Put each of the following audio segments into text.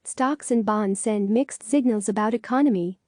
Stocks and bonds send mixed signals about economy.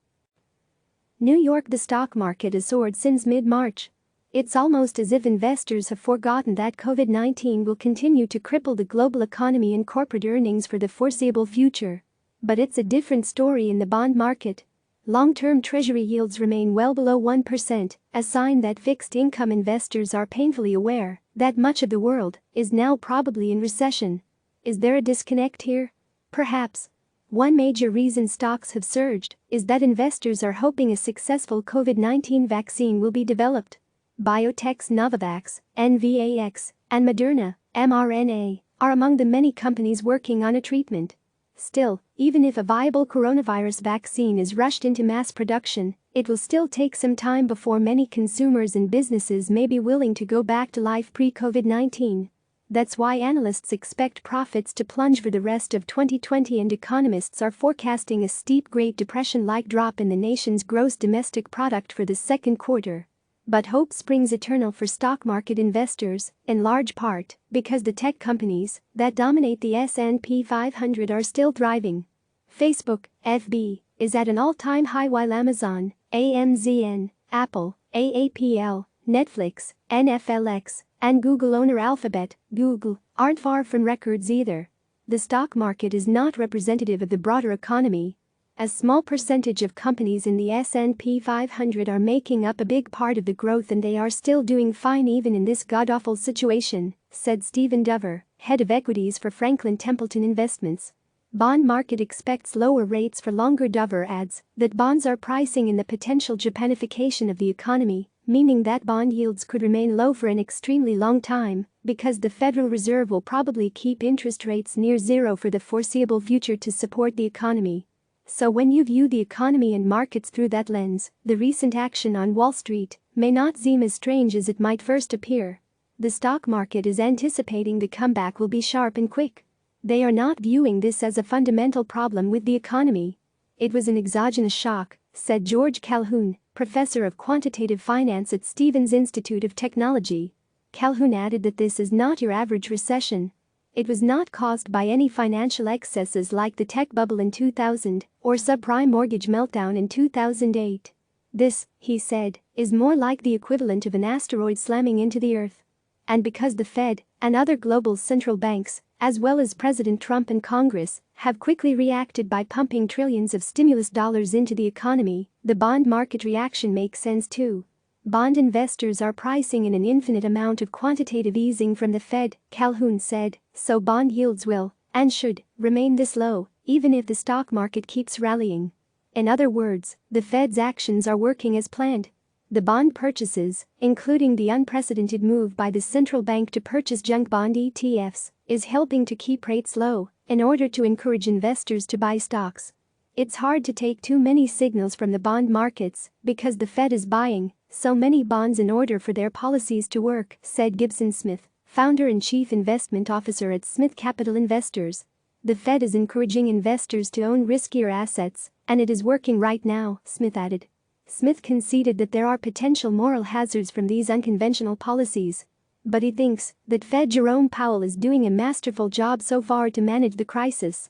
New York: the stock market has soared since mid-March. It's almost as if investors have forgotten that COVID-19 will continue to cripple the global economy and corporate earnings for the foreseeable future. But it's a different story in the bond market. Long-term Treasury yields remain well below 1%, a sign that fixed-income investors are painfully aware that much of the world is now probably in recession. Is there a disconnect here? Perhaps. One major reason stocks have surged is that investors are hoping a successful COVID-19 vaccine will be developed. Biotechs Novavax, NVAX, and Moderna, MRNA, are among the many companies working on a treatment. Still, even if a viable coronavirus vaccine is rushed into mass production, it will still take some time before many consumers and businesses may be willing to go back to life pre-COVID-19. That's why analysts expect profits to plunge for the rest of 2020, and economists are forecasting a steep Great Depression-like drop in the nation's gross domestic product for the second quarter. But hope springs eternal for stock market investors, in large part because the tech companies that dominate the S&P 500 are still thriving. Facebook, FB, is at an all-time high, while Amazon, AMZN, Apple, AAPL, Netflix, NFLX, and Google owner Alphabet, Google, aren't far from records either. The stock market is not representative of the broader economy. A small percentage of companies in the S&P 500 are making up a big part of the growth, and they are still doing fine even in this god-awful situation, said Stephen Dover, head of equities for Franklin Templeton Investments. Bond market expects lower rates for longer. Dover adds that bonds are pricing in the potential Japanification of the economy, meaning that bond yields could remain low for an extremely long time because the Federal Reserve will probably keep interest rates near zero for the foreseeable future to support the economy. So when you view the economy and markets through that lens, the recent action on Wall Street may not seem as strange as it might first appear. The stock market is anticipating the comeback will be sharp and quick. They are not viewing this as a fundamental problem with the economy. It was an exogenous shock, said George Calhoun, professor of quantitative finance at Stevens Institute of Technology. Calhoun added that this is not your average recession. It was not caused by any financial excesses like the tech bubble in 2000 or subprime mortgage meltdown in 2008. This, he said, is more like the equivalent of an asteroid slamming into the Earth. And because the Fed and other global central banks, as well as President Trump and Congress, have quickly reacted by pumping trillions of stimulus dollars into the economy, the bond market reaction makes sense too. Bond investors are pricing in an infinite amount of quantitative easing from the Fed, Calhoun said, so bond yields will, and should, remain this low, even if the stock market keeps rallying. In other words, the Fed's actions are working as planned. The bond purchases, including the unprecedented move by the central bank to purchase junk bond ETFs, is helping to keep rates low in order to encourage investors to buy stocks. It's hard to take too many signals from the bond markets because the Fed is buying so many bonds in order for their policies to work, said Gibson Smith, founder and chief investment officer at Smith Capital Investors. The Fed is encouraging investors to own riskier assets, and it is working right now, Smith added. Smith conceded that there are potential moral hazards from these unconventional policies. But he thinks that Fed Jerome Powell is doing a masterful job so far to manage the crisis.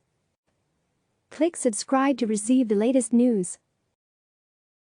Click subscribe to receive the latest news.